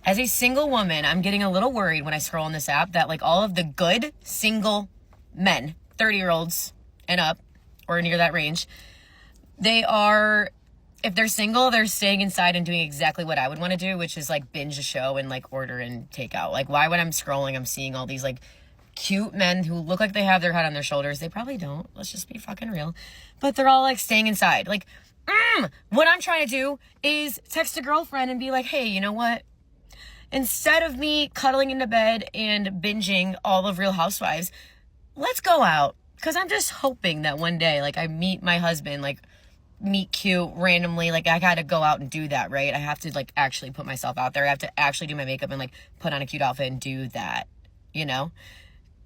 As a single woman, I'm getting a little worried when I scroll on this app that like all of the good single men, 30-year-olds and up, or near that range, they are, if they're single, they're staying inside and doing exactly what I would want to do, which is like binge a show and like order and take out. Like, why when I'm scrolling, I'm seeing all these like cute men who look like they have their head on their shoulders. They probably don't. Let's just be fucking real. But they're all like staying inside. Like, what I'm trying to do is text a girlfriend and be like, hey, you know what? Instead of me cuddling into bed and binging all of Real Housewives, let's go out. Because I'm just hoping that one day, like, I meet my husband, like, meet cute randomly. Like, I got to go out and do that, right? I have to, like, actually put myself out there. I have to actually do my makeup and, like, put on a cute outfit and do that, you know?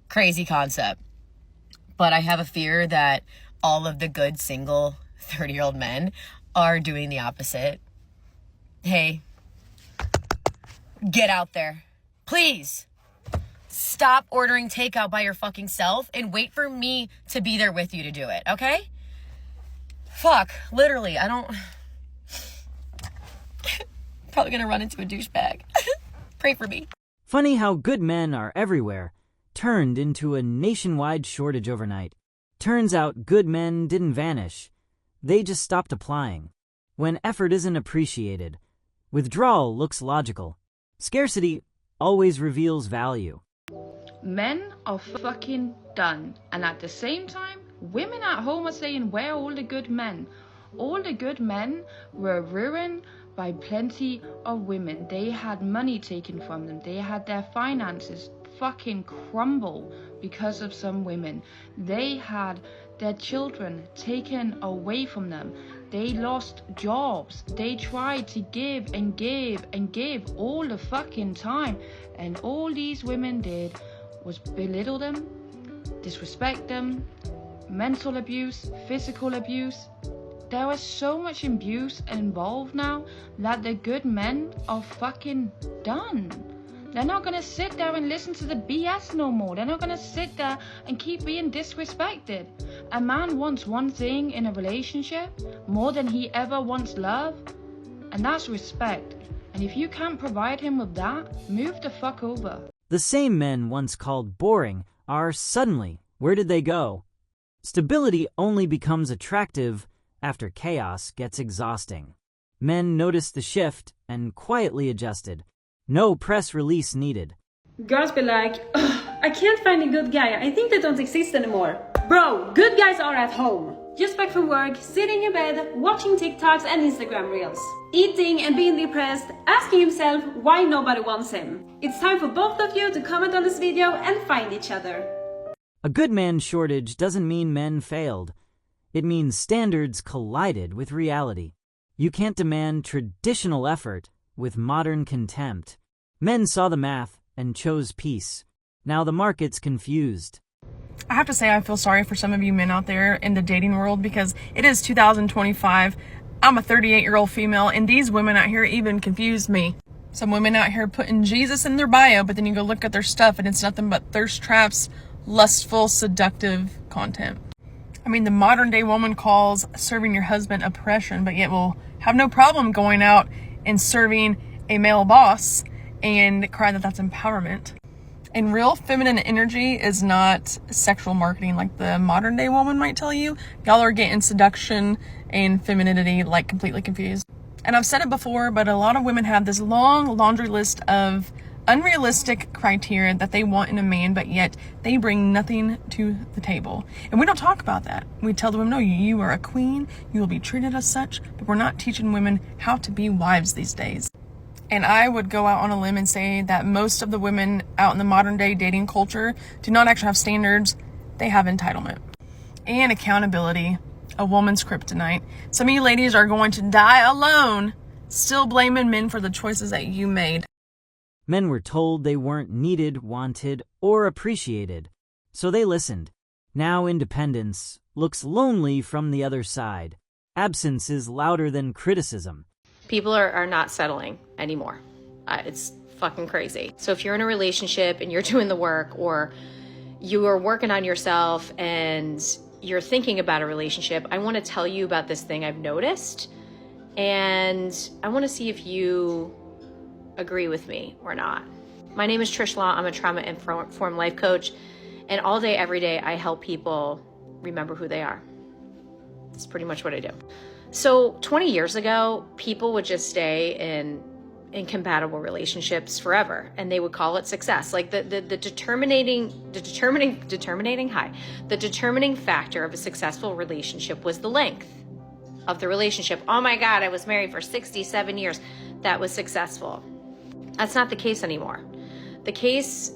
Crazy concept. But I have a fear that all of the good single 30-year-old men are doing the opposite. Hey, get out there. Please. Stop ordering takeout by your fucking self and wait for me to be there with you to do it, okay? Fuck, literally, I don't... Probably gonna run into a douchebag. Pray for me. Funny how good men are everywhere turned into a nationwide shortage overnight. Turns out good men didn't vanish. They just stopped applying. When effort isn't appreciated, withdrawal looks logical. Scarcity always reveals value. Men are fucking done. And at the same time, women at home are saying, where are all the good men? All the good men were ruined by plenty of women. They had money taken from them. They had their finances fucking crumble because of some women. They had their children taken away from them. They lost jobs. They tried to give and give and give all the fucking time. And all these women did was belittle them, disrespect them, mental abuse, physical abuse. There is so much abuse involved now that the good men are fucking done. They're not gonna sit there and listen to the BS no more. They're not gonna sit there and keep being disrespected. A man wants one thing in a relationship more than he ever wants love, and that's respect. And if you can't provide him with that, move the fuck over. The same men once called boring are suddenly, where did they go? Stability only becomes attractive after chaos gets exhausting. Men noticed the shift and quietly adjusted. No press release needed. Girls be like, I can't find a good guy. I think they don't exist anymore. Bro, good guys are at home. Just back from work, sitting in bed, watching TikToks and Instagram reels. Eating and being depressed, asking himself why nobody wants him. It's time for both of you to comment on this video and find each other. A good man shortage doesn't mean men failed. It means standards collided with reality. You can't demand traditional effort with modern contempt. Men saw the math and chose peace. Now the market's confused. I have to say I feel sorry for some of you men out there in the dating world because it is 2025. I'm a 38-year-old female and these women out here even confuse me. Some women out here putting Jesus in their bio, but then you go look at their stuff and it's nothing but thirst traps, lustful, seductive content. I mean, the modern day woman calls serving your husband oppression, but yet will have no problem going out and serving a male boss and cry that that's empowerment. And real feminine energy is not sexual marketing like the modern day woman might tell you. Y'all are getting seduction and femininity like completely confused. And I've said it before, but a lot of women have this long laundry list of unrealistic criteria that they want in a man, but yet they bring nothing to the table. And we don't talk about that. We tell the women, no, you are a queen, you will be treated as such, but we're not teaching women how to be wives these days. And I would go out on a limb and say that most of the women out in the modern day dating culture do not actually have standards. They have entitlement and accountability, a woman's kryptonite. Some of you ladies are going to die alone, still blaming men for the choices that you made. Men were told they weren't needed, wanted, or appreciated, so they listened. Now independence looks lonely from the other side. Absence is louder than criticism. People are not settling anymore. It's fucking crazy. So if you're in a relationship and you're doing the work, or you are working on yourself and you're thinking about a relationship, I want to tell you about this thing I've noticed. And I want to see if you agree with me or not. My name is Trish Law. I'm a trauma-informed life coach. And all day, every day, I help people remember who they are. That's pretty much what I do. So 20 years ago, people would just stay in incompatible relationships forever, and they would call it success. Like the determining factor of a successful relationship was the length of the relationship. Oh my God, I was married for 67 years. That was successful. That's not the case anymore. The case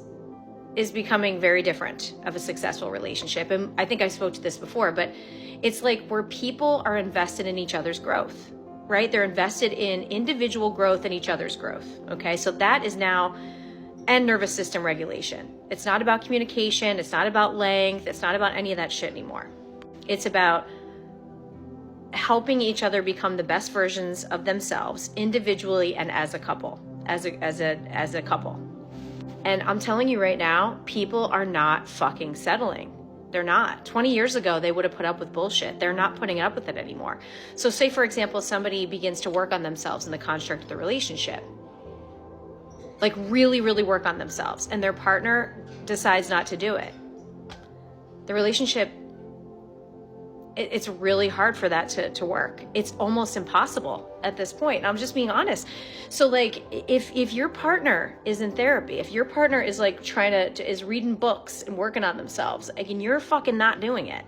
is becoming very different of a successful relationship. And I think I spoke to this before, but it's like where people are invested in each other's growth, right? They're invested in individual growth and each other's growth. Okay. So that is now, and nervous system regulation. It's not about communication. It's not about length. It's not about any of that shit anymore. It's about helping each other become the best versions of themselves individually and as a couple, as a couple. And I'm telling you right now, people are not fucking settling. They're not. 20 years ago, they would have put up with bullshit. They're not putting up with it anymore. So say, for example, somebody begins to work on themselves in the construct of the relationship, like really, really work on themselves, and their partner decides not to do it. The relationship, it's really hard for that to work. It's almost impossible at this point. And I'm just being honest. So like, if your partner is in therapy, if your partner is like is reading books and working on themselves, like, and you're fucking not doing it,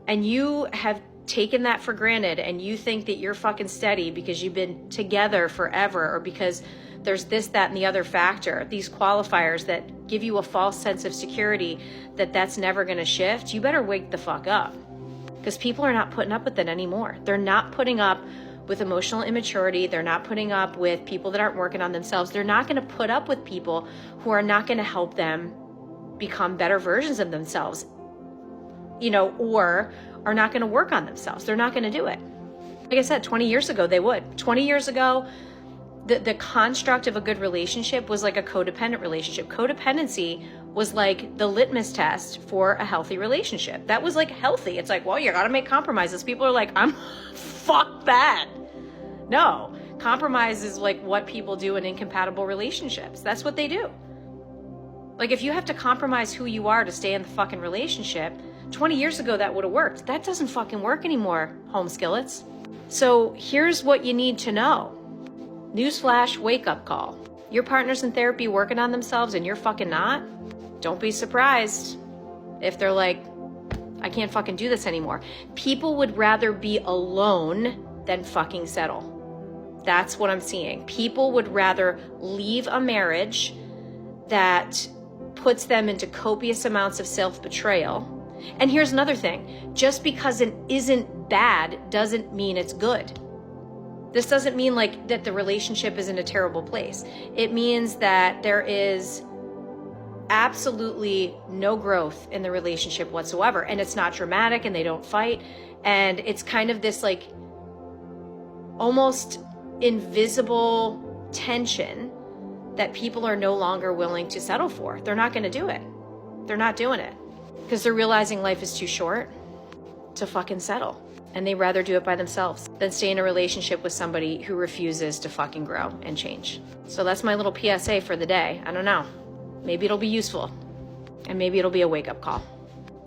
and you have taken that for granted, and you think that you're fucking steady because you've been together forever, or because there's this, that, and the other factor, these qualifiers that give you a false sense of security that's never going to shift, you better wake the fuck up. Because people are not putting up with it anymore. They're not putting up with emotional immaturity. They're not putting up with people that aren't working on themselves. They're not going to put up with people who are not going to help them become better versions of themselves, or are not going to work on themselves. They're not going to do it. Like I said, 20 years ago, they would. 20 years ago, the construct of a good relationship was like a codependent relationship. Codependency was like the litmus test for a healthy relationship. That was like healthy. It's like, well, you got to make compromises. People are like, fuck that. No, compromise is like what people do in incompatible relationships. That's what they do. Like, if you have to compromise who you are to stay in the fucking relationship, 20 years ago, that would have worked. That doesn't fucking work anymore, home skillets. So here's what you need to know. Newsflash, wake up call. Your partner's in therapy working on themselves and you're fucking not. Don't be surprised if they're like, I can't fucking do this anymore. People would rather be alone than fucking settle. That's what I'm seeing. People would rather leave a marriage that puts them into copious amounts of self-betrayal. And here's another thing. Just because it isn't bad doesn't mean it's good. This doesn't mean like that the relationship is in a terrible place. It means that there is absolutely no growth in the relationship whatsoever. And it's not dramatic and they don't fight. And it's kind of this like almost invisible tension that people are no longer willing to settle for. They're not going to do it. They're not doing it because they're realizing life is too short to fucking settle. And they rather do it by themselves than stay in a relationship with somebody who refuses to fucking grow and change. So that's my little PSA for the day. I don't know. Maybe it'll be useful. And maybe it'll be a wake-up call.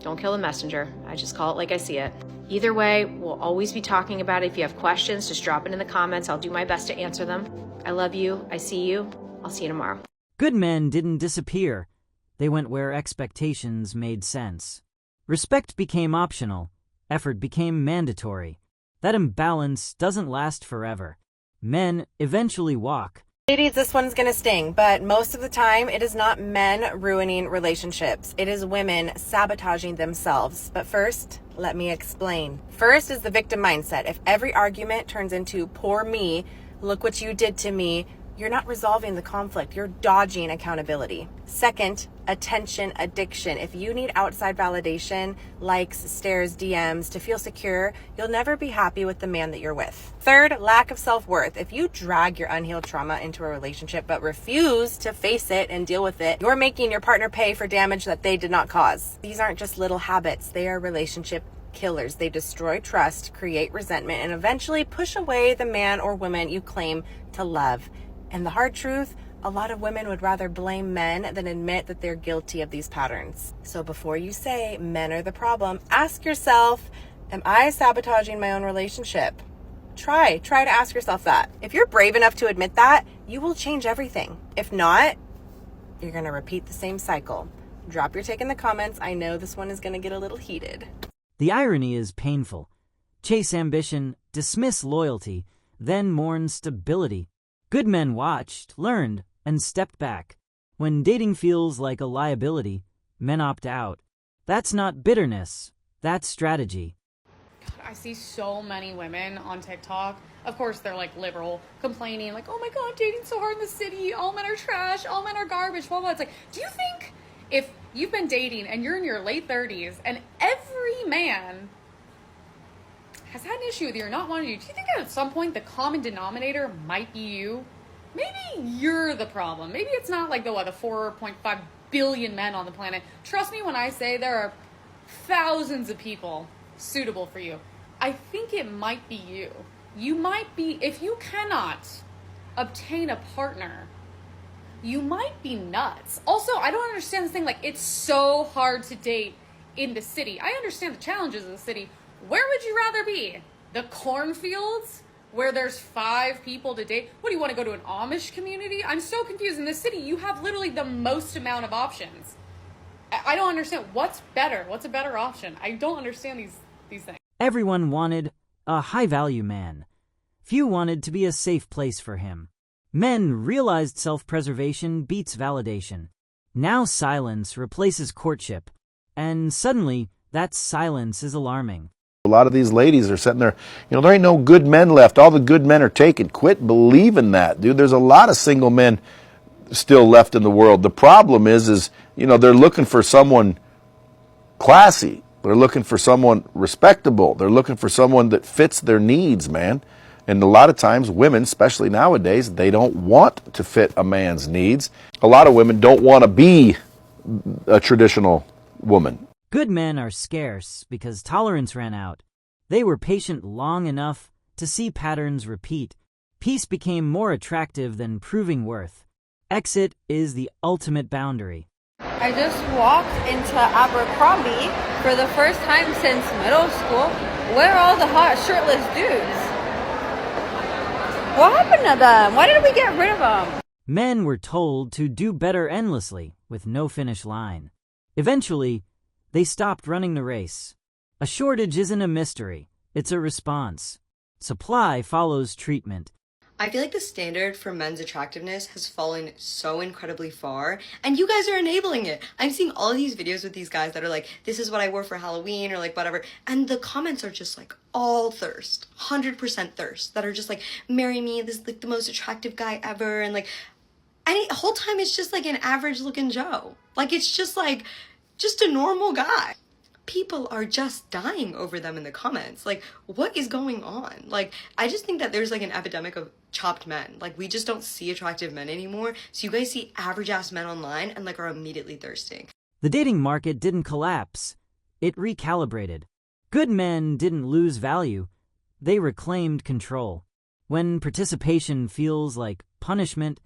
Don't kill the messenger. I just call it like I see it. Either way, we'll always be talking about it. If you have questions, just drop it in the comments. I'll do my best to answer them. I love you. I see you. I'll see you tomorrow. Good men didn't disappear. They went where expectations made sense. Respect became optional. Effort became mandatory. That imbalance doesn't last forever. Men eventually walk. Ladies, this one's gonna sting, but most of the time it is not men ruining relationships. It is women sabotaging themselves. But first, let me explain. First is the victim mindset. If every argument turns into poor me, look what you did to me, you're not resolving the conflict. You're dodging accountability. Second, attention addiction. If you need outside validation, likes, stares, DMs to feel secure, you'll never be happy with the man that you're with. Third, lack of self-worth. If you drag your unhealed trauma into a relationship but refuse to face it and deal with it, you're making your partner pay for damage that they did not cause. These aren't just little habits. They are relationship killers. They destroy trust, create resentment, and eventually push away the man or woman you claim to love And the hard truth, a lot of women would rather blame men than admit that they're guilty of these patterns. So before you say men are the problem, ask yourself, am I sabotaging my own relationship? Try to ask yourself that. If you're brave enough to admit that, you will change everything. If not, you're going to repeat the same cycle. Drop your take in the comments. I know this one is going to get a little heated. The irony is painful. Chase ambition, dismiss loyalty, then mourn stability. Good men watched, learned, and stepped back. When dating feels like a liability, men opt out. That's not bitterness, that's strategy. I see so many women on TikTok. Of course, they're like liberal, complaining like, oh my God, dating's so hard in the city. All men are trash. All men are garbage. Blah, blah. It's like, do you think if you've been dating and you're in your late 30s and every man has had an issue with you or not wanting you, do you think at some point the common denominator might be you? Maybe you're the problem. Maybe it's not like the 4.5 billion men on the planet. Trust me when I say there are thousands of people suitable for you. I think it might be you. You might be, if you cannot obtain a partner, you might be nuts. Also, I don't understand this thing, like, it's so hard to date in the city. I understand the challenges of the city. Where would you rather be? The cornfields, where there's 5 people to date? What, do you want to go to an Amish community? I'm so confused. In the city, you have literally the most amount of options. I don't understand. What's better? What's a better option? I don't understand these things. Everyone wanted a high-value man. Few wanted to be a safe place for him. Men realized self-preservation beats validation. Now silence replaces courtship. And suddenly, that silence is alarming. A lot of these ladies are sitting there, there ain't no good men left. All the good men are taken. Quit believing that, dude. There's a lot of single men still left in the world. The problem is they're looking for someone classy. They're looking for someone respectable. They're looking for someone that fits their needs, man. And a lot of times women, especially nowadays, they don't want to fit a man's needs. A lot of women don't want to be a traditional woman. Good men are scarce because tolerance ran out. They were patient long enough to see patterns repeat. Peace became more attractive than proving worth. Exit is the ultimate boundary. I just walked into Abercrombie for the first time since middle school. Where are all the hot shirtless dudes? What happened to them? Why did we get rid of them? Men were told to do better endlessly with no finish line. Eventually, they stopped running the race. A shortage isn't a mystery, it's a response. Supply follows treatment. I feel like the standard for men's attractiveness has fallen so incredibly far, and you guys are enabling it. I'm seeing all of these videos with these guys that are like, this is what I wore for Halloween, or like whatever, and the comments are just like all thirst, 100% thirst, that are just like, marry me, this is like the most attractive guy ever, and like, the whole time it's just like an average looking Joe. Like, it's just like, just a normal guy. People are just dying over them in the comments. Like, what is going on? Like, I just think that there's like an epidemic of chopped men. Like, we just don't see attractive men anymore. So you guys see average ass men online and like are immediately thirsting. The dating market didn't collapse. It recalibrated. Good men didn't lose value. They reclaimed control. When participation feels like punishment,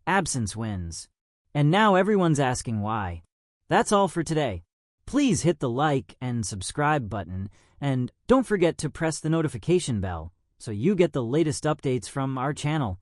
absence wins. And now everyone's asking why. That's all for today. Please hit the like and subscribe button, and don't forget to press the notification bell so you get the latest updates from our channel.